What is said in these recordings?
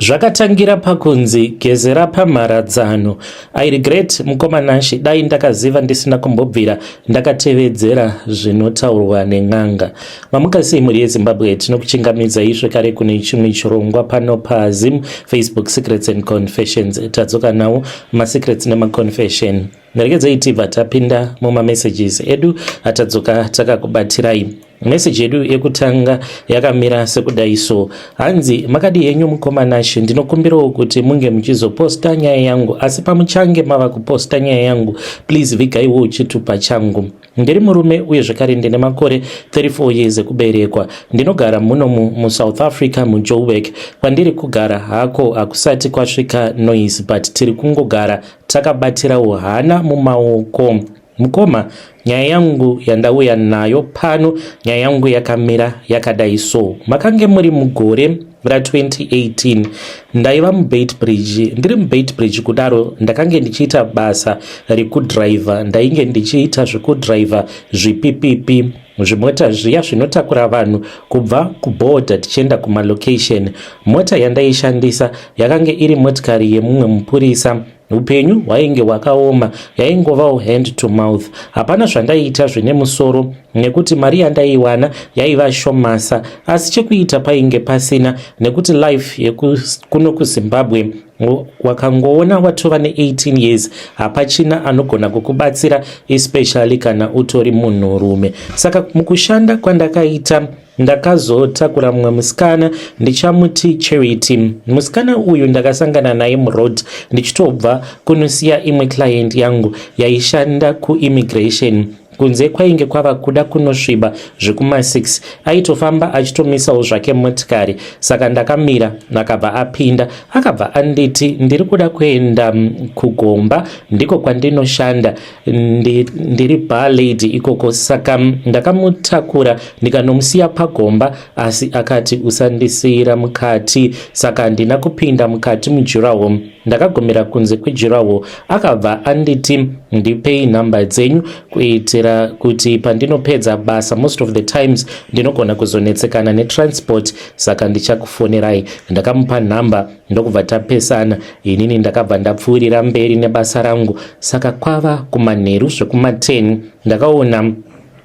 Zvakatangira pakunzi gezera pamharadzano. I regret mukomanashi, dai ndakaziva ndisina kumbobvira ndakatevedzera zvinotaurwa nen'anga. Mamukasi mhuri yeZimbabwe tinokuchingamidzai zvekare kune chimwe chirongwa pano paZim Facebook Secrets and Confessions. Tadzoka nawo masecrets nemaconfession. Neregedzei tibva tapinda mumamessages edu atadzoka takakubatirai. Message yedu yekutanga yakamira sekudai so. Hanzi makadi yenyu mukomanashi, ndinokumbirawo kuti munge muchizoposta nyaya yangu, asi pamuchange mava kuposta nyaya yangu, please vigaiwo chitupa changu. Ndiri murume uye zvekare ndine makore 34 years ekuberekwa. Ndinogara muno muSouth Africa muJoburg. Kwandiri kugara hako hakusati kwasvika noise, but tiri kungogara takabatirawo hana mumaoko. Mukoma, nyaya yangu yandauya nayo pano, nyaya yangu yakamira yakadai so. Makange muri mugore ra2018 ndaiva muBeitbridge. Ndiri muBeitbridge kudaro ndakange ndichiita basa rekudhiraivha. Ndainge ndichiita zvekudhiraivha zvipipipi, zvimota zviya zvinotakura vanhu kubva kubhodha tichienda kumalocation. Mota yandaishandisa yakange iri motikari yemumwe mupurisa. Upenyu hwainge hwakaoma, yaingovawo hand to mouth. Hapana zvandaiita zvine musoro nekuti mari yandaiwana yaiva shomasa, asi chekuita painge pasina nekuti life yekuno kuZimbabwe wakangoona watova ne18 years hapachina anogona kukubatsira, especially kana utori munhurume. Saka mukushanda kwandakaita ndakazotakura mumwe musikana ndichamuti Charity. Musikana uyu ndakasangana naye muroad ndichitobva kunosiya imwe client yangu yaishanda kuimmigration. Kunze kwainge kwava kuda kunosviba zvekuma6, aitofamba achitomisawo zvake motikari. Saka ndakamira, nakabva apinda, akabva anditi ndiri kuda kuenda kuGomba, ndiko kwandinoshanda, ndiri bar lady ikoko. Saka ndakamutakura ndikanomusiya paGomba, asi akati usandisiyira mukati. Saka ndina kupinda mukati muJurawo. Ndakagomera kunze kweJurawo, akabva anditi ndipei nhamba dzenyu kuitira kuti pandinopedza basa most of the times ndinogona kuzonetsekana netransport, saka ndichakufonerai. Ndakamupa nhamba ndokubva tapesana. Inini ndakabva ndapfuurira mberi nebasa rangu. Saka kwava kumanheru zvekuma10 ndakaona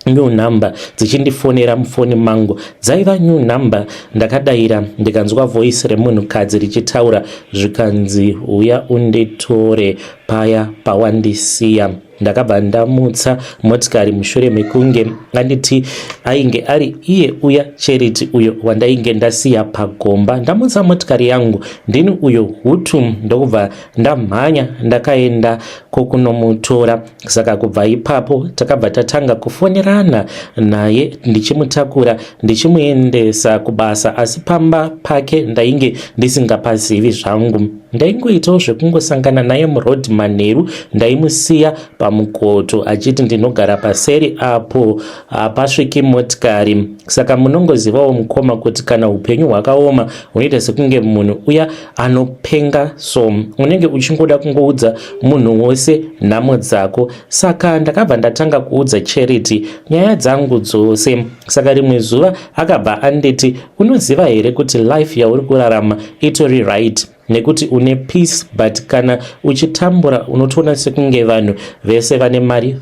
new number dzichindifonera mufoni mangu. Dzaiva new number. Ndakadaira ndikanzwa voice remunhukadzi richitaura zvikanzi uya unditore paya pawandisiya. Ndakabva ndamutsa motikari mushure mekunge anditi ainge ari iye uya Charity uyo wandainge ndasiya paGomba. Ndamutsa motikari yangu, ndini uyo hutu, ndokubva ndamhanya ndakaenda kokunomutora. Saka kubva ipapo takabva tatanga kufonerana naye ndichimutakura ndichimuendesa kubasa, asi pamba pake ndainge ndisingapazivi zvangu. Ndaingoitawo zvekungosangana naye muroad manheru, ndaimusiya pamukoto achiti ndinogara paseri apo hapasviki motikari. Saka munongozivawo mukoma kuti kana upenyu hwakaoma unoita sekunge munhu uya anopenga, so unenge uchingoda kungoudza munhu wose nhamo dzako. Saka ndakabva ndatanga kuudza Charity nyaya dzangu dzose. Saka rimwe zuva akabva anditi unoziva here kuti life yauri kurarama itori right, nekuti une peace, but kana uchitambura unotoona sekunge vanhu vese vane mari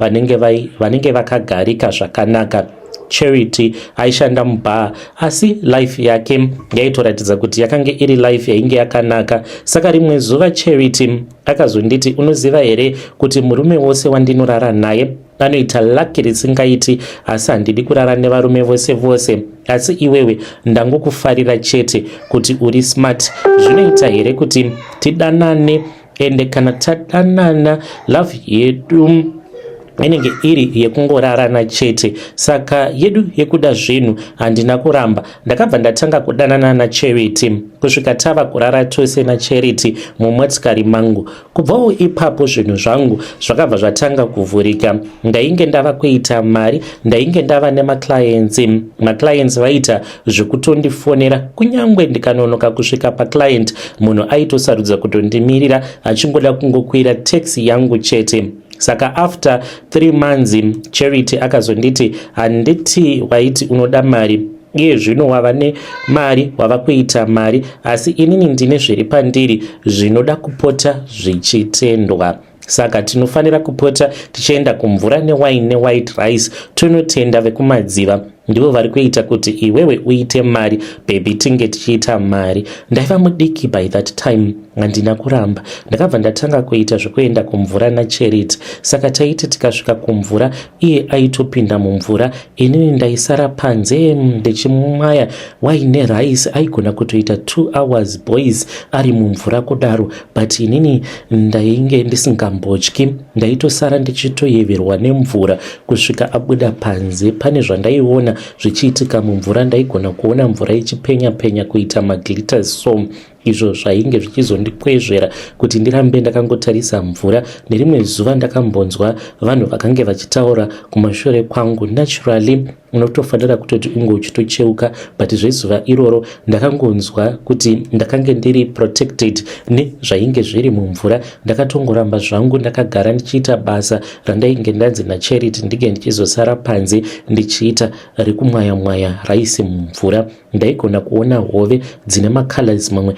vanenge vakagarika zvakanaka. Charity aishanda mubar, asi life yake yaitoratidza kuti yakange iri life yainge yakanaka. Saka rimwe zuva Charity akazonditi unoziva here kuti murume wose wandinorara naye anoita laki risingaiti, asi handidi kurara nevarume vose vose, asi iwewe ndangokufarira chete kuti uri smart. Zvinoita here kuti tidanane, ende kana tadanana love yedu inenge iri yekungorarana chete. Saka yedu yekuda zvinhu handina kuramba. Ndakabva ndatanga kudanana naCharity kusvika tava kurara tose naCharity mumotikari mangu. Kubvawo ipapo zvinhu zvangu zvakabva zvatanga kuvhurika. Ndainge ndava kuita mari, ndainge ndava nemaclients vaita zvekutondifonera. Kunyangwe ndikanonoka kusvika paclient, munhu aitosarudza kutondimirira achingoda kungokwira taxi yangu chete. Saka after 3 months Charity akazonditi handiti waiti unoda mari, iye zvino wava nemari, wava kuita mari, asi inini ndine zviri pandiri zvinoda kupota zvichitendwa. Saka tinofanira kupota tichienda kumvura newine newhite rice, tunotenda vekumadziva ndivo vari kuita kuti iwewe uite mari, baby tinge tichiita mari. Ndaiva mudiki by that time, handina kuramba, ndakabva ndatanga kuita zvekuenda kumvura naCharity. Saka taiti tikasvika kumvura, iye aitopinda mumvura, inini ndaisara panze ndichimwaya wine rice. Aigona kutoita 2 hours boys ari mumvura kudaro, but inini ndainge ndisingambotyi, ndaitosara ndichitoyeverwa nemvura kusvika abuda panze. Pane zvandaiona zvichiitika mumvura, ndaigona kuona mvura ichipenya penya kuita maglitters so izvo zvainge zvichizondikwezvera kuti ndirambe ndakangotarisa mvura. Nerimwe zuva ndakambonzwa vanhu vakange vachitaura kumashure kwangu, naturally unotofanira kutoti unge uchitocheuka, but zvezuva iroro ndakangonzwa kuti ndakange ndiri protected nezvainge zviri mumvura. Ndakatongoramba zvangu ndakagara ndichiita basa randainge ndanzi naCharity ndige ndichizosara panze ndichiita rekumwaya-mwaya raisi mumvura. Ndaigona kuona hove dzine macolors mamwe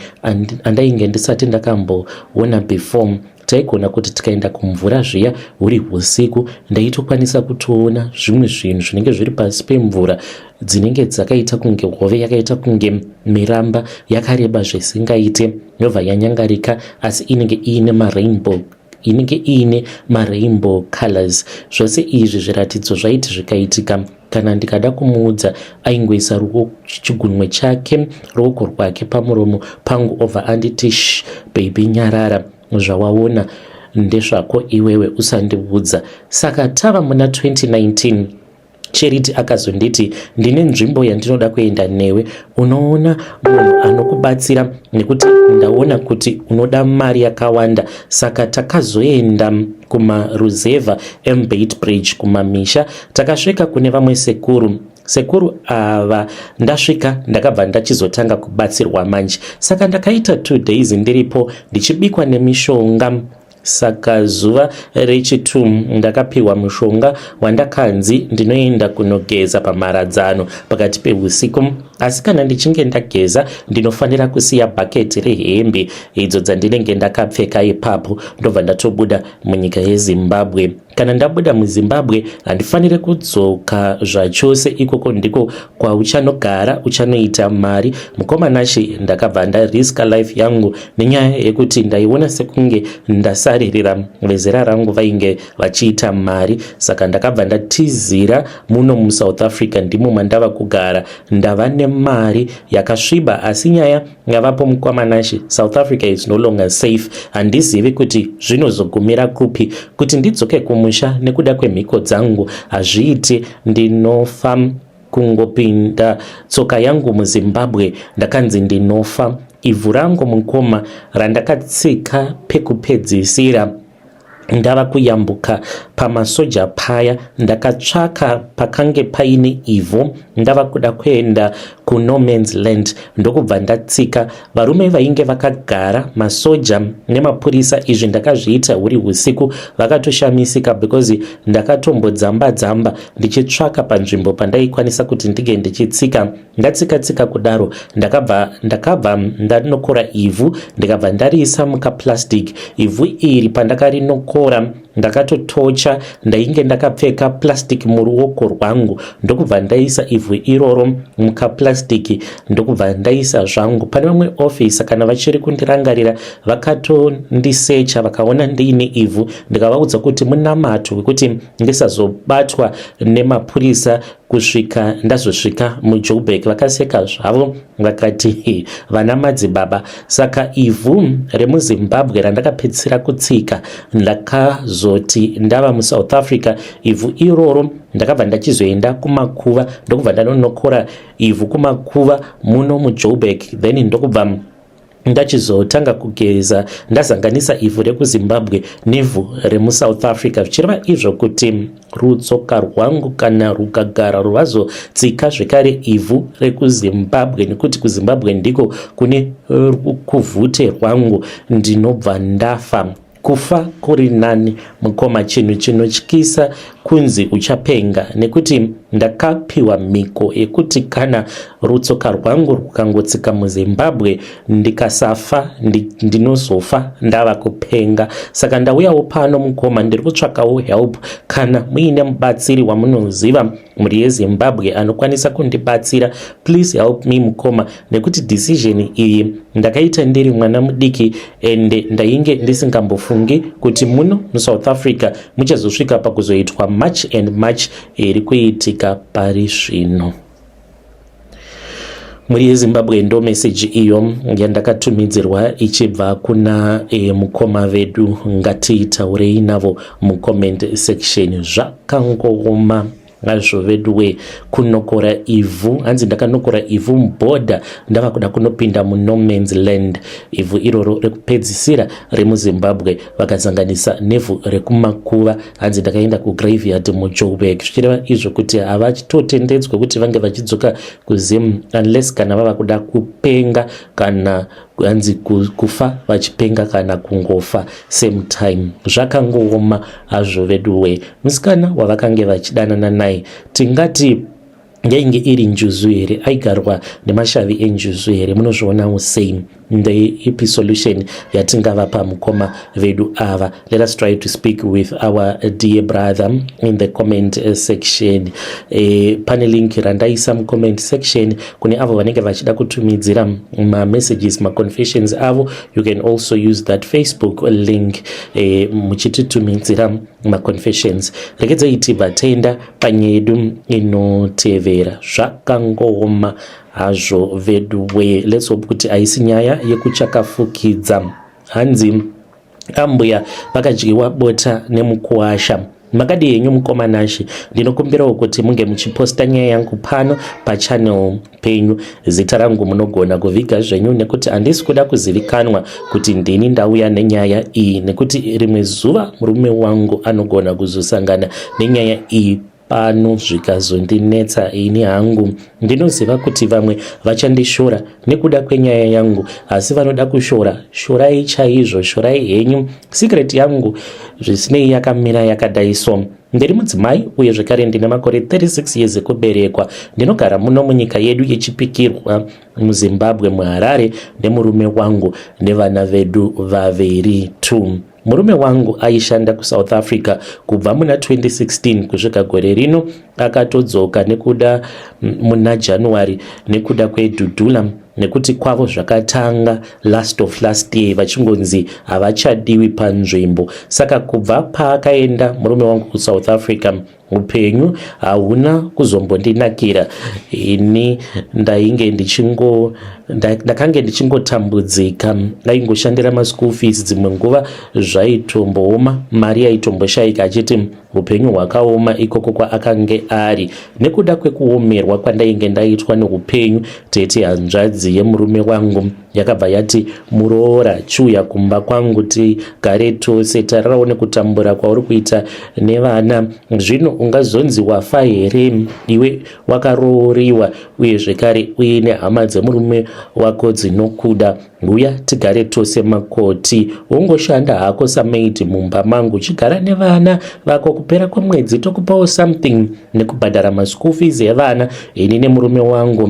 andainge ndisati ndakamboona before. Taigona kuti tikaenda kumvura zviya huri usiku, ndaitokwanisa kutoona zvimwe zvinhu zvinenge zviri pasi pemvura dzinenge dzakaita kunge hove, yakaita kunge miramba yakareba zvisingaite, yobva yanyangarika, asi inenge iine marainbow colors. Zvose izvi zviratidzo zvaiti zvikaitika kana ndikada kumuudza aingoisa ruoko chigunwe chake, ruoko rwake pamuromo pangu obva anditi baby nyarara, zvawaona ndezvako iwewe usandiudza. Saka tava muna 2019, Charity akazonditi ndine nzvimbo yandinoda kuenda newe, unoona munhu anokubatsira nekuti ndaona kuti unoda mari yakawanda. Saka takazoenda kumaruzeva eMbeitbridge kumamisha, takasvika kune vamwe sekuru ava ndasvika ndakabva ndachizotanga kubatsirwa manje. Saka ndakaita 2 days ndiripo ndichibikwa nemishonga. Saka zuva rechitu ndakapiwa mushonga wandakanzi ndinoenda kunogeza pamharadzano pakati peusiku, asi kana ndichinge ndageza ndinofanira kusiya bhaketi rehembe idzo dzandinenge ndakapfeka ipapo ndobva ndatobuda munyika yeZimbabwe. Kana ndabuda muZimbabwe handifanire kudzoka zvachose, ikoko ndiko kwauchanogara uchanoita mari. Mukomanashi ndakabva ndariska life yangu nenyaya yekuti ndaiona sekunge ndasaririra vezera rangu vainge vachiita mari. Saka ndakabva ndatizira muno muSouth Africa, ndimo mandava kugara, ndava nemari yakasviba. Asi nyaya yavapo mukomanashi, South Africa is no longer safe. Handizivi kuti zvinozogumira kupi, kuti ndidzoke kumusha nekuda kwemhiko dzangu hazviiti. Ndinofa kungopinda tsoka yangu muZimbabwe, ndakanzi ndinofa. Ivhu rangu mukoma randakatsika pekupedzisira ndava kuyambuka pamasoja paya, ndakatsvaka pakange paine ivhu, ndava kuda kuenda kuNo Man's Land, ndokubva ndatsika. Varume vainge vakagara, masoja nemapurisa, izvi ndakazviita huri usiku, vakatoshamisika because ndakatombodzamba ndichitsvaka panzvimbo pandaikwanisa kuti ndige ndichitsika. Ndatsika kudaro ndakabva ndanokora ivhu ndikabva ndariisa mukaplastic. Ivhu iri pandakarinokora ndakatotocha, ndainge ndakapfeka plastic muruoko rwangu, ndokubva ndaisa ivhu iroro mukaplastic, ndokubva ndaisa zvangu. Pane vamwe ofisa kana vachiri kundirangarira vakatondisecha vakaona ndiine ivhu, ndikavaudza kuti munamato wekuti ndisazobatwa nemapurisa kusvika ndazosvika muJoburg. Vakaseka zvavo vakati vana madzibaba. Saka ivhu remuZimbabwe randakapedzisira kutsika ndakazoti ndava muSouth Africa, ivhu iroro ndakabva ndachizoenda kumakuva, ndokubva ndanonokora ivhu kumakuva muno muJoburg, then ndokubva ndachizotanga kugeza ndazanganisa ivhu rekuZimbabwe nevhu remuSouth Africa, zvichireva izvo kuti rutsoka rwangu kana rukagara rwazotsika zvekare ivhu rekuZimbabwe, nekuti kuZimbabwe ndiko kune kuvhute rwangu, ndinobva ndafa. Kufa kuri nani mukoma, chinhu chinotyisa kunzi uchapenga, nekuti ndakapiwa miko ekuti kana rutsoka rwangu rukangotsika muZimbabwe ndikasafa ndinozofa ndava kupenga. Saka ndauyawo pano mukoma, ndiri kutsvakawo help. Kana muine mubatsiri wamunoziva muri yeZimbabwe anokwanisa kundibatsira, please help me mukoma, nekuti decision iyi ndakaita ndiri mwana mudiki ende ndainge ndisingambofungi kuti muno muSouth Africa muchazosvika pakuzoitwa much and much iri kuitika pari zvino. Muri yeZimbabwe ndo message iyo yandakatumidzirwa ichibva kuna mukoma vedu. Ngatiitaurei navo mucomment section. Zvakangooma nazvo veduwe, kunokora ivhu. Hanzi ndakanokora ivhu mubhodha ndava kuda kunopinda muno man's land. Ivhu iroro rekupedzisira remuZimbabwe vakazanganisa nevhu rekumakuva. Hanzi ndakaenda kugraveyard muJoburg, zvichireva izvo kuti havachitotendedzwe kuti vange vachidzoka kuZim unless kana vava kuda kupenga kana hanzi kufa vachipenga kana kungofa same time. Zvakangooma hazvo veduwe. Musikana wavakange vachidanana naye tingati yainge iri njuzu here, aigarwa nemashavi enjuzu here. Munozvionawo same ndeipi solution yatingavapa mukoma vedu ava. Let us try to speak with our dear brother in the comment section. Pane link randaisa mucomment section kune avo vanenge vachida kutumidzira messages, confessions avo. You can also use that Facebook link muchititumidzira confessions. Regedzai tibva taenda panyaya yedu inotevera. Zvakangooma hazvo veduwe. Let's hope kuti haisi nyaya yekuchakafukidza. Hanzi ambuya vakadyiwa bota nemukuwasha. Makadi yenyu mukoma Nashi, ndinokumbirawo kuti munge muchiposta nyaya yangu pano pachannel penyu. Zita rangu munogona kuviga zvenyu, nekuti handisi kuda kuzivikanwa kuti ndini ndauya nenyaya iyi, nekuti rimwe zuva murume wangu anogona kuzosangana nenyaya iyi pano zvikazondinetsa ini hangu. Ndinoziva kuti vamwe vachandishora nekuda kwenyaya yangu, asi vanoda kushora, shorai chaizvo, shorai henyu. Secret yangu zvisinei yakamira yakadai so. Ndiri mudzimai uye zvekare ndine makore 36 years ekuberekwa. Ndinogara muno munyika yedu yechipikirwa muZimbabwe muHarare nemurume wangu nevana vedu vaviri tu. Murume wangu aishanda kuSouth Africa kubva muna 2016 kusvika gore rino akatodzoka nekuda muna January nekuda kwedhudhula, nekuti kwavo zvakatanga last of last year vachingonzi havachadiwi panzvimbo. Saka kubva paakaenda murume wangu kuSouth Africa upenyu hauna kuzombondinakira. Ini ndakange ndichingotambudzika. Aingoshandira maschool fees, dzimwe nguva zvaitombooma, mari yaitomboshaika, achiti upenyu hwakaoma ikoko kwaakange ari. Nekuda kwekuomerwa kwandainge ndaitwa neupenyu, tete hanzvadzi yemurume wangu yakabva yati, muroora chiuya kumba kwangu tigare tose, tararawo nekutambura kwauri kuita nevana. Zvino ungazonzi wafa here, iwe wakarooriwa uye zvekare uine hama dzemurume wako dzinokuda. Uya tigare tose makoti, ungoshanda hako samaid mumba mangu, uchigara nevana vako. Kupera kwemwedzi tokupawo something nekubhadhara maschool fees evana. Ini nemurume wangu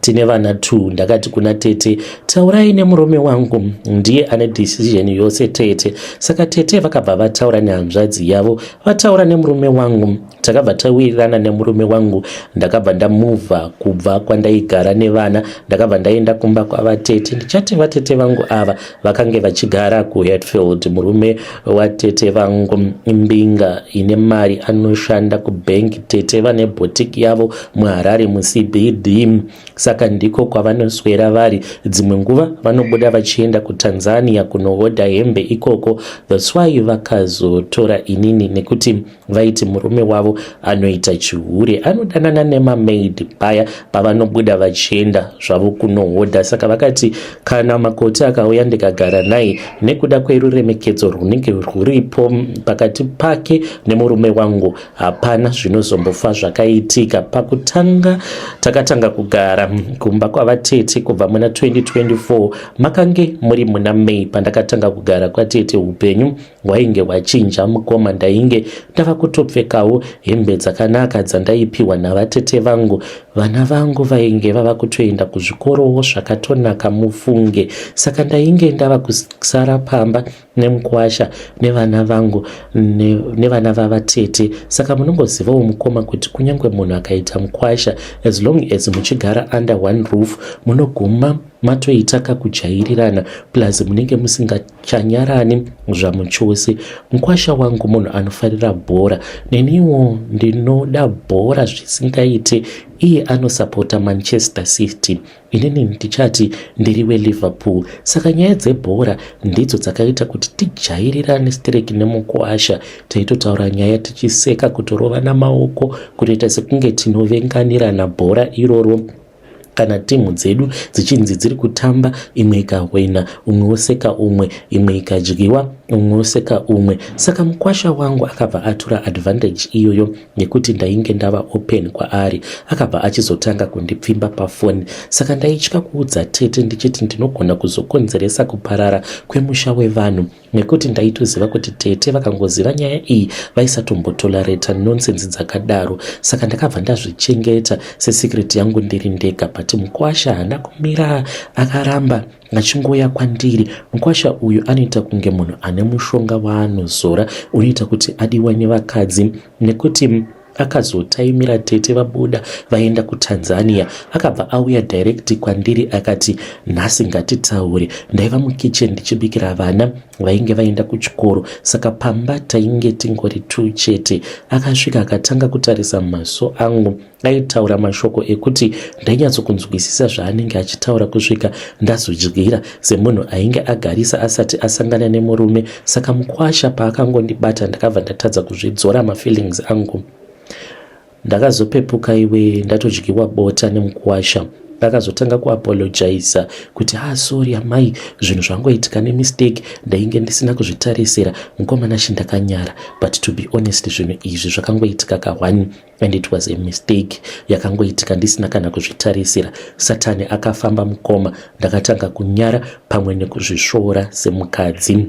tine vana 2. Ndakati kuna tete, taurai nemurume wangu, ndiye ane decision yose tete. Saka tete vakabva vataura nehanzvadzi yavo, vataura nemurume wangu, takabva tawirirana nemurume wangu. Ndakabva ndamuvha kubva kwandaigara nevana, ndakabva ndaenda kumba kwavatete. Ndichati vatete vangu ava vakange vachigara kuHatfield. Murume watete vangu imbinga ine mari, anoshanda kubank. Tete vane boutique yavo muHarare muCBD. Saka ndiko kwavanoswera vari. Dzimwe nguva vanobuda vachienda kuTanzania kunohodha hembe ikoko. That's why vakazotora inini, nekuti vaiti murume wavo anoita chihure, anodanana nemamaid paya pavanobuda vachienda zvavo kunohodha. Saka vakati kana makoti akauya ndikagara naye, nekuda kweruremekedzo runenge rwuripo pakati pake nemurume wangu, hapana zvinozombofa zvakaitika. Pakutanga takatanga kugara kumba kwavatete kubva muna 2024, makange muri muna May pandakatanga kugara kwatete upenyu wainge wachinja mukoma. Ndainge ndava kutopfekawo hembe dzakanaka dzandaipiwa navatete vangu. Vana vangu vainge vava kutoenda kuzvikorowo zvakatonaka mufunge. Saka ndainge ndava kusara pamba nemukwasha nevana vangu nevana vavatete. Saka munongozivawo mukoma kuti kunyange munhu akaita mukwasha, as long as muchigara under one roof, munoguma matoita kakujairirana, plus munenge musingachanyarani zvamuchose. Mukwasha wangu munhu anofarira bhora, neniwo ndinoda bhora zvisingaite. Iye anosapota Manchester City, inini ndichati ndiri weLiverpool. Saka nyaya dzebhora ndidzo dzakaita kuti tijairirane stereki nemukwasha, taitotaura nyaya tichiseka, kutorova namaoko, kutoita sekunge tinovenganirana bhora iroro. Kana timu dzedu dzichinzi dziri kutamba, imwe ikahwena umwe woseka umwe, imwe ikadyiwa umwe woseka umwe. Saka mukwasha wangu akabva atora advantage iyoyo nekuti ndainge ndava open kwaari, akabva achizotanga kundipfimba pafoni. Saka ndaitya kuudza tete ndichiti ndinogona kuzokonzeresa kuparara kwemusha wevanhu, nekuti ndaitoziva kuti tete vakangoziva nyaya iyi vaisatombotoloreta nonsense dzakadaro. Saka ndakabva ndazvichengeta sesikireti yangu ndiri ndega. But mukwasha haana kumira, akaramba achingoya kwandiri. Mukwasha uyu anoita kunge munhu ane mushonga waanozora unoita kuti adiwa nevakadzi, nekuti akazotaimira tete vabuda vaenda kuTanzania, akabva auya direct kwandiri akati nhasi ngatitaure. Ndaiva mukicheni ndichibikira vana vainge vaenda kuchikoro, saka pamba tainge tingori 2 chete. Akasvika akatanga kutarisa maso angu, aitaura mashoko ekuti ndainyatsokunzwisisa zvaanenge achitaura kusvika ndazodyira semunhu ainge agarisa asati asangana nemurume. Saka mukwasha paakangondibata ndakabva ndatadza kuzvidzora mafeelings angu. Ndakazopepuka iwe ndatodyiwa bota nemukwasha. Akazotanga kuapologiza kuti sorry amai, zvinhu zvangoitika nemistake, ndainge ndisina kuzvitarisira. Mukomana ndakanyara, but to be honest zvinhu izvi zvakangoitika ka1 and it was a mistake yakangoitika ndisina kana kuzvitarisira. Satani akafamba mukoma, ndakatanga kunyara pamwe nekuzvisvora semukadzi.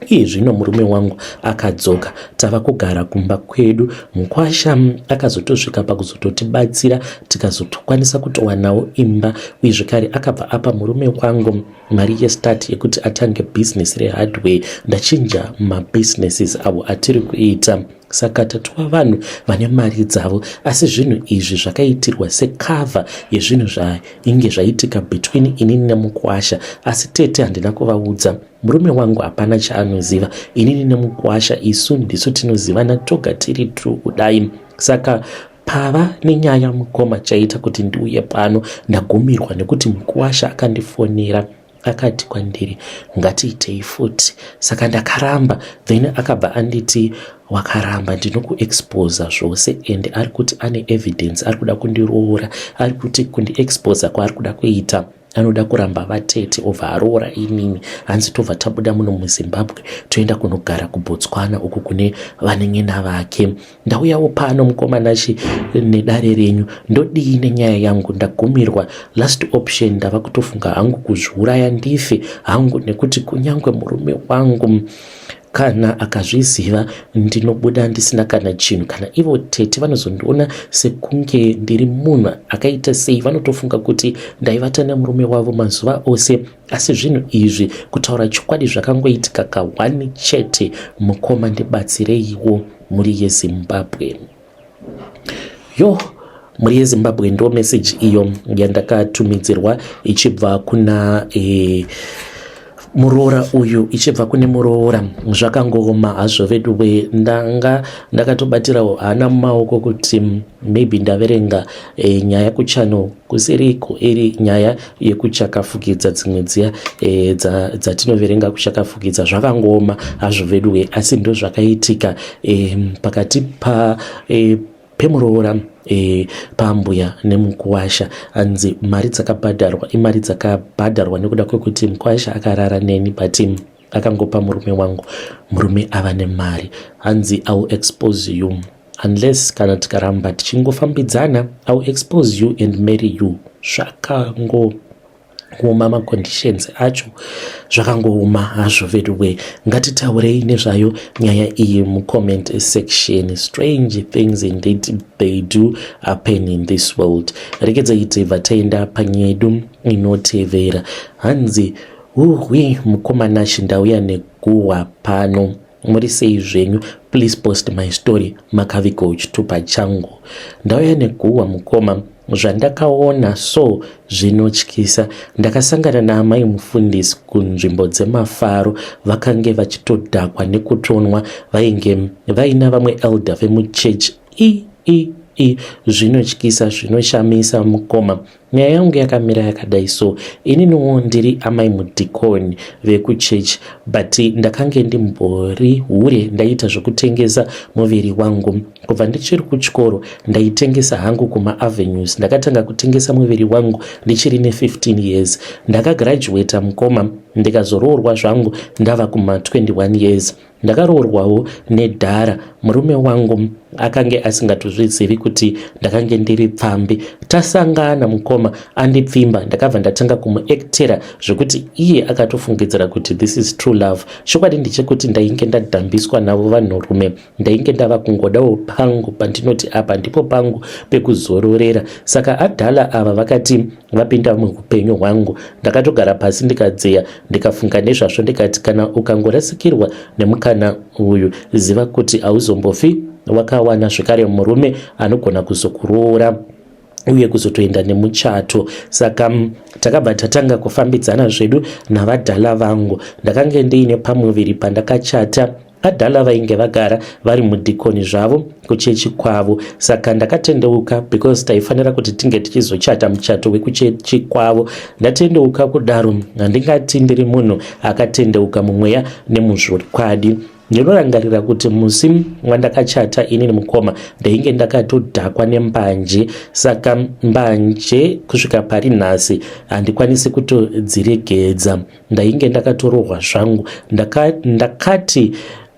Iye zvino murume wangu akadzoka, tava kugara kumba kwedu. Mukwasha akazotosvika pakuzototibatsira tikazotokwanisa kutowanawo imba. Uye zvekare akabva apa murume wangu mari yestart yekuti atange business rehardware. Ndachinja mabusinesses avo atiri kuita. Saka tatova vanhu vane mari dzavo, asi zvinhu izvi zvakaitirwa sekava yezvinhu zvainge zvaitika between inini nemukwasha. Asi tete handina kuvaudza. Murume wangu hapana chaanoziva. Inini nemukwasha isu ndisu tinozivana toga tiri tu kudai. Saka pava nenyaya mukoma chaita kuti ndiuye pano, ndagumirwa nekuti mukwasha akandifonera akati kwandiri ngatiitei futi. Saka ndakaramba. Then akabva anditi wakaramba ndinokuexposa zvose, and ari kuti ane evidence, ari kuda kundiroora, ari kuti kundiexposa kwaari kuda kuita. Anoda kuramba vatete obva aroora inini. Hanzi tobva tabuda muno muZimbabwe toenda kunogara kuBotswana uku kune vanen'ena vake. Ndauyawo pano mukomanachi nedare renyu, ndodii nenyaya yangu. Ndagumirwa, last option ndava kutofunga hangu kuzviuraya ndife hangu, nekuti kunyange murume wangu kana akazviziva ndinobuda ndisina kana chinhu. Kana ivo tete vanozondiona sekunge ndiri munhu akaita sei, vanotofunga kuti ndaivata nemurume wavo mazuva ose. Asi zvinhu izvi kutaura chikwadi zvakangoitika ka1 chete. Mukoma ndibatsireiwo muri yeZimbabwe. Muri yeZimbabwe ndo message iyo yandakatumidzirwa ichibva kuna muroora uyu, ichibva kune muroora. Zvakangoma hazvo veduwe. Ndakatobatirawo hana mumaoko kuti maybe ndaverenga nyaya kuchano kusiriko iri nyaya yekuchakafukidza dzimwe dziya dzatinoverenga kuchakafukidza. Zvakangoma hazvo veduwe, asi ndo zvakaitika pakati pemuroora pambuya nemukwasha. Hanzi mari dzakabhadharwa imari dzakabhadharwa nekuda kwekuti mukwasha akarara neni, but akangopa murume wangu. Murume ava nemari. Hanzi I will expose you unless kana tikaramba tichingofambidzana, I will expose you and marry you. Zvakango kuoma maconditions acho zvakangooma hazvo veduwe. Ngatitaurei nezvayo nyaya iyi mucomment section. Strange things indeed they do happen in this world. Rekedzai tibva taenda panyaya yedu inotevera. Hanzi mukomana ndauya neguhwa pano, muri sei zvenyu? Please post my story Makavi chitupa changu. Ndauya neguhwa mukoma, zvandakaona so zvinotyisa. Ndakasangana naamai mufundisi kunzvimbo dzemafaro, vakange vachitodhakwa nekutonwa, vainge vaina vamwe elder vemuchechi. Zvinotyisa, zvinoshamisa mukoma. Nyaya yangu yakamira yakadai so. Ininiwo ndiri amai mudhikoni vekuchechi, but ndakange ndimbori hure ndaita zvokutengesa muviri wangu. Kubva ndichiri kuchikoro ndaitengesa hangu kuma-avenues. Ndakatanga kutengesa muviri wangu ndichiri ne15 years. Ndakagraduata mukoma, ndikazoroorwa zvangu ndava kuma-21 years. Ndakaroorwawo nedhara. Murume wangu akange asingatozvizivi kuti ndakange ndiri pfambi. Tasangana mukoma, andipfimba. Ndakabva ndatanga kumuektera zvokuti iye akatofungidzira kuti this is true love. Chokwadi ndechekuti ndainge ndadhambiswa navo vanhurume. Ndainge ndava kungodawo pangu pandinoti apa ndipo pangu pekuzororera. Saka adhala ava vakati vapinda muupenyu hwangu, ndakatogara pasi ndikadzeya, ndikafunga nezvazvo, ndikati kana ukangorasikirwa nemukana uyu, ziva kuti hauzombofi wakawana zvekare murume anogona kuzokuroora uye kuzotoenda nemuchato. Saka takabva tatanga kufambidzana zvedu navadhala vangu. Ndakange ndiine pamuviri pandakachata. Adhala vainge vagara vari mudhikoni zvavo kuchechi kwavo. Saka ndakatendeuka because taifanira kuti tinge tichizochata muchato wekuchechi kwavo. Ndatendeuka kudaro, handingati ndiri munhu akatendeuka mumweya nemuzvokwadi. Ndinorangarira kuti musi wandakachata inini mukoma ndainge ndakatodhakwa nembanje. Saka mbanje kusvika pari nhasi handikwanisi kutodziregedza. Ndainge ndakatorohwa zvangu. Ndakati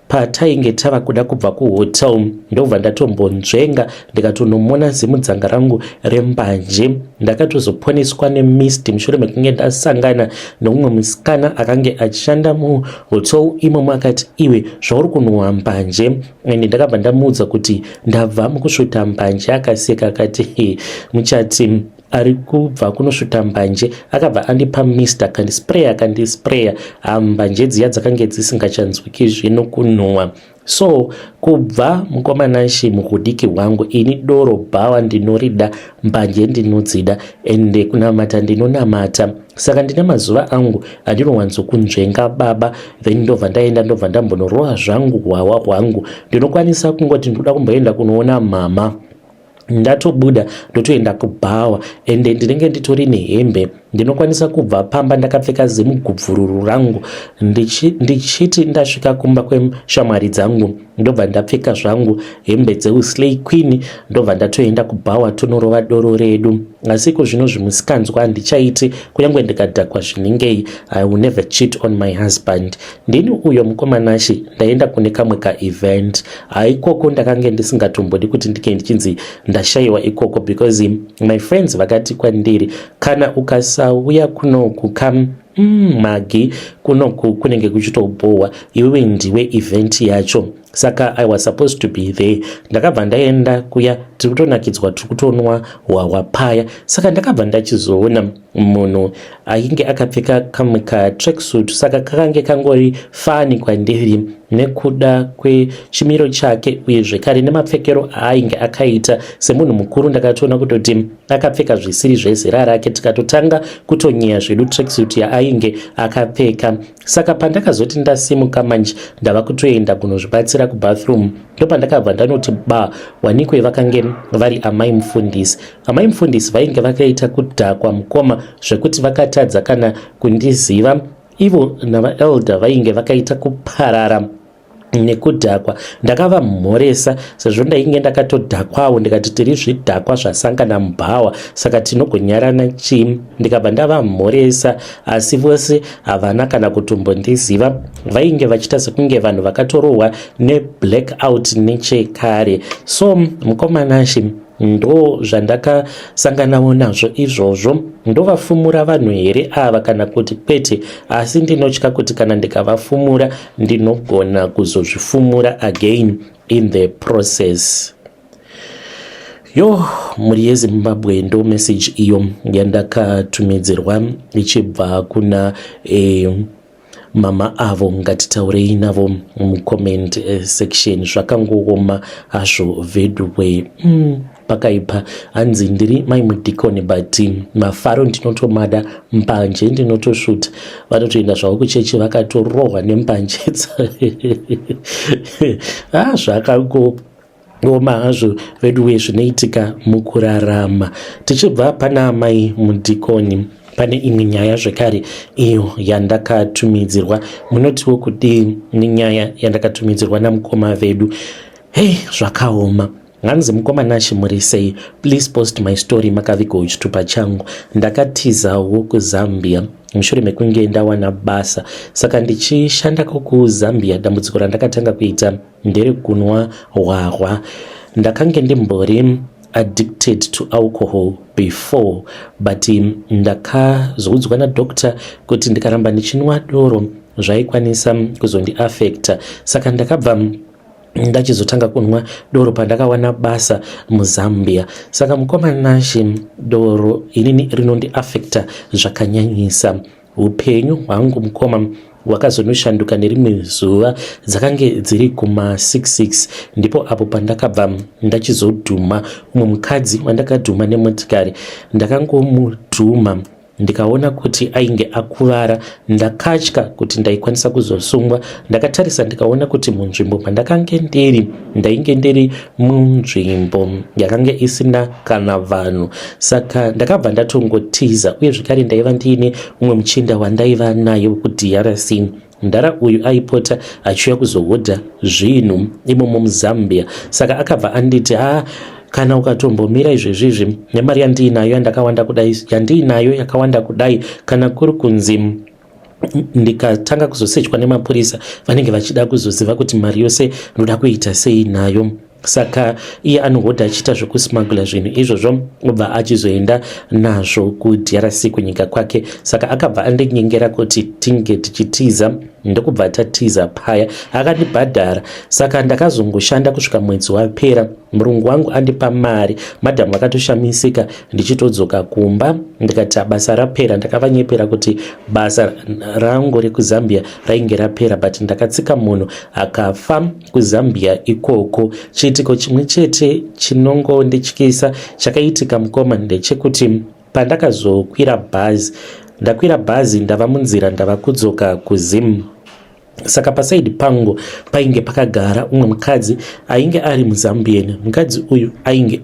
patainge tava kuda kubva kuhotel, ndobva ndatombonzvenga ndikatonomona zimudzanga rangu rembanje. Ndakatozoponeswa nemist mushure mekunge ndasangana neumwe musikana akange achishanda muhotel imomo. Akati, iwe zvauri kunhuhwa mbanje? Ende ndakabva ndamuudza kuti ndabva mukusvuta mbanje. Akaseka akati, muchati ari kubva kunosvuta mbanje. Akabva andipa mist akandispraya mbanje dziya dzakange dzisingachanzwiki zvino kunhuhwa. So kubva mukomanashi muhudiki hwangu, ini doro bhawa ndinorida, mbanje ndinodzida, ende kunamata ndinonamata. Saka ndine mazuva angu andinowanzokunzvenga baba, then ndobva ndambonorohwa zvangu hwawa hwangu. Ndinokwanisa kungoti ndoda kumboenda kunoona mama, ndatobuda ndotoenda kubhawa, ende ndinenge nditori nehembe. Ndinokwanisa kubva pamba ndakapfeka zimugubvururu rangu, ndichiti ndasvika kumba kweshamwari dzangu, ndobva ndapfeka zvangu hembe dzeuslay queen, ndobva ndatoenda kubhawa tonorova doro redu. Asi kuzvino zvimusikanzwa handichaiti, kunyange ndikadhakwa zvinengei. I will never cheat on my husband. Ndini uyo mukomanashi ndaenda kune kamwe kaevent. Ikoko ndakange ndisingatombodi kuti ndike ndichinzi ndashayiwa ikoko, because my friends vakati kwandiri, kana ukasauya kunoku magi kunoku kunenge kuchitobohwa, iwewe ndiwe event yacho. Saka I was supposed to be there. Ndakabva ndaenda kuya, tiri kutonakidzwa, tiri kutonwa hwawa paya. Saka ndakabva ndachizoona munhu ainge akapfeka kamwe katracksuit. Saka kakange kangori fani kwandiri nekuda kwechimiro chake uye zvekare nemapfekero ainge akaita semunhu mukuru. Ndakatoona kutoti akapfeka zvisiri zvezera rake. Tikatotanga kutonyeya zvedu tracksuit ainge akapfeka. Saka pandakazoti ndasimuka manje ndava kutoenda kunozvibatsira kubathroom, ndopandakabva ndanoti wanikwe vakange vari amai mufundisi. Amai mufundisi vainge vakaita kudhakwa mukoma zvekuti vakatadza kana kundiziva. Ivo navaelder vainge vakaita kuparara nekudhakwa. Ndakavamhoresa sezvo ndainge ndakatodhakwawo, ndikati tiri zvidhakwa zvasangana mubhawa, saka tinogonyarana chii. Ndikabva ndavamhoresa, asi vose havana kana kutombondiziva. Vainge vachiita sekunge vanhu vakatorohwa neblackout nechekare. So mukomanashi ndo zvandakasanganawo nazvo izvozvo. Ndovafumura vanhu here ava kana kuti kwete? Asi ndinotya kuti kana ndikavafumura ndinogona kuzozvifumura again in the process. Mhuri yeZimbabwe ndo message iyo yandakatumidzirwa ichibva kuna mama avo. Ngatitaurei navo mucomment section. Zvakangooma hazvo vedwe pakaipa. Hanzi ndiri mai mudhikoni but mafaro ndinotomada, mbanje ndinotosvuta. Vanotoenda zvavo kuchechi vakatorohwa nembanje zvakangoma hazvo vedwe zvinoitika mukurarama. Tichibva pana mai mudhikoni, pane imwe nyaya zvekare iyo yandakatumidzirwa. Munotiwo kuti ni nyaya yandakatumidzirwa namukoma vedu. Zvakaoma. Hanzi mukoma Nashi muri sei? Please post my story makaviga uchitupa changu. Ndakatizawo kuZambia mushure mekunge ndawana basa, saka ndichishandako kuZambia dambudziko randakatanga kuita nderekunwa hwahwa. Ndakange ndimbori addicted to alcohol before, but ndakazoudzwa nadokta kuti ndikaramba ndichinwa doro zvaikwanisa kuzondiafekta. Saka ndakabva ndachizotanga kunwa doro pandakawana basa muZambia. Saka mukoma Nashi, doro inini rinondiafekta zvakanyanyisa. Upenyu hwangu mukoma hwakazonoshanduka nerimwe zuva dzakange dziri kuma66, ndipo apo pandakabva ndachizodhuma umwe mukadzi wandakadhuma nemotikari. Ndakangomudhuma ndikaona kuti ainge akuvara, ndakatya kuti ndaikwanisa kuzosungwa. Ndakatarisa ndikaona kuti munzvimbo pandakange ndiri ndainge ndiri munzvimbo yakange isina kana vanhu. Saka ndakabva ndatongotiza, uye zvekare ndaiva ndiine umwe muchinda wandaiva naye kuDRC. Ndara uyu aipota achiuya kuzohodha zvinhu imomo muZambia. Saka akabva anditi, kana ukatombomira izvezvizvi nemari yandiinayo yandakawanda kudai, yandiinayo yakawanda kudai, kana kuri kunzi ndikatanga kuzosetywa nemapurisa vanenge vachida kuzoziva kuti mari yose ndoda kuita sei nayo. Saka iye anohodha achiita zvokusmagula zvinhu izvozvo obva achizoenda nazvo kuDRC kunyika kwake. Saka akabva andinyengera kuti tinge tichitiza, ndokubva tatiza paya. Akandibhadhara, saka ndakazongoshanda kusvika mwedzi wapera. Murungu wangu andipa mari, madhamu akatoshamisika. Ndichitodzoka kumba ndikati basa rapera. Ndakavanyepera kuti basa rangu rekuZambia rainge rapera, but ndakatsika munhu akafa kuZambia ikoko. Chiitiko chimwe chete chinongondityisa chakaitika mukoma ndechekuti pandakazokwira bhazi, ndakwira bhazi ndava munzira ndava kudzoka kuZim. Saka pasaidi pangu painge pakagara umwe mukadzi ainge ari muZambian. Mukadzi uyu ainge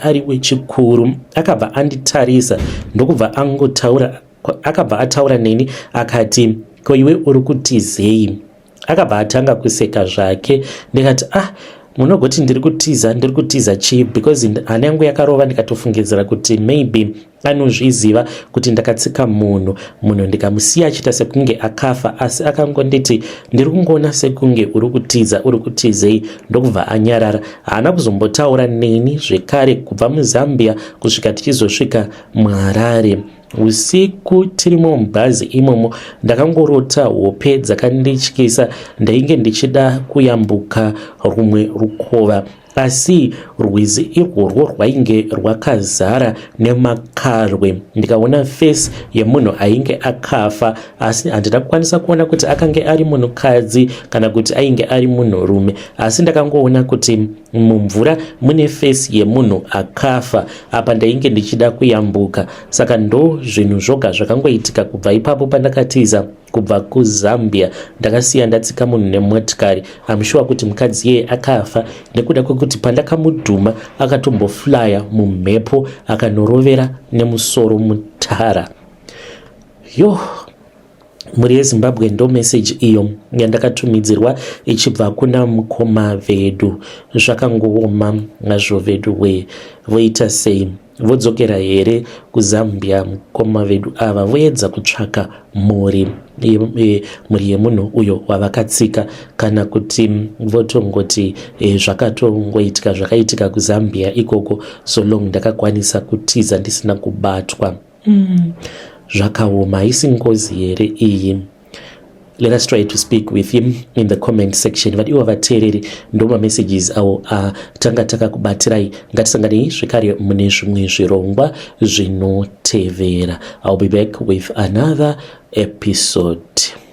ari wechikuru. Akabva anditarisa ndokubva angotaura, akabva ataura neni akati, ko iwe uri kutizei? Akabva atanga kuseka zvake. Ndikati munogoti ndiri kutiza chii? Because hana yangu yakarova. Ndikatofungidzira kuti maybe anozviziva kuti ndakatsika munhu ndikamusiya achiita sekunge akafa, asi akangonditi ndiri kungoona sekunge uri kutizei. Ndokubva anyarara. Haana kuzombotaura neni zvekare kubva muZambia kusvika tichizosvika muHarare. Usiku tirimo mubhazi imomo ndakangorota hope dzakandityisa. Ndainge ndichida kuyambuka rumwe rukova, asi rwizi irworwo rwainge rwakazara nemakarwe. Ndikaona face yemunhu ainge akafa, asi handina kukwanisa kuona kuti akange ari munhukadzi kana kuti ainge ari munhurume, asi ndakangoona kuti mumvura mune face yemunhu akafa. Apa ndainge ndichida kuyambuka. Saka ndo zvinhu zvoga zvakangoitika kubva ipapo pandakatiza kubva kuZambia. Ndakasiya ndatsika munhu nemotikari. Amushuwa kuti mukadzi yeye akafa nekuda kwekuti pandakamudhuma akatomboflya mumhepo akanorovera nemusoro mutara. Muri yeZimbabwe ndo message iyo yandakatumidzirwa ichibva kuna mukoma vedu. Zvakangooma nazvo vedu voita sei? Vodzokera here kuZambia? Mukoma vedu ava voedza kutsvaka mhuri. mhuri yemunhu uyo wavakatsika, kana kuti votongoti zvakatongoitika zvakaitika kuZambia ikoko, so long ndakakwanisa kutiza ndisina kubatwa. Zvakaoma, haisi ngozi here iyi? Let us try to speak with him in the comment section. Vadiwa vateereri ndoma messages awo tanga takakubatirai. Ngatisanganei zvekare mune zvimwe zvirongwa zvinotevera. I'll be back with another episode.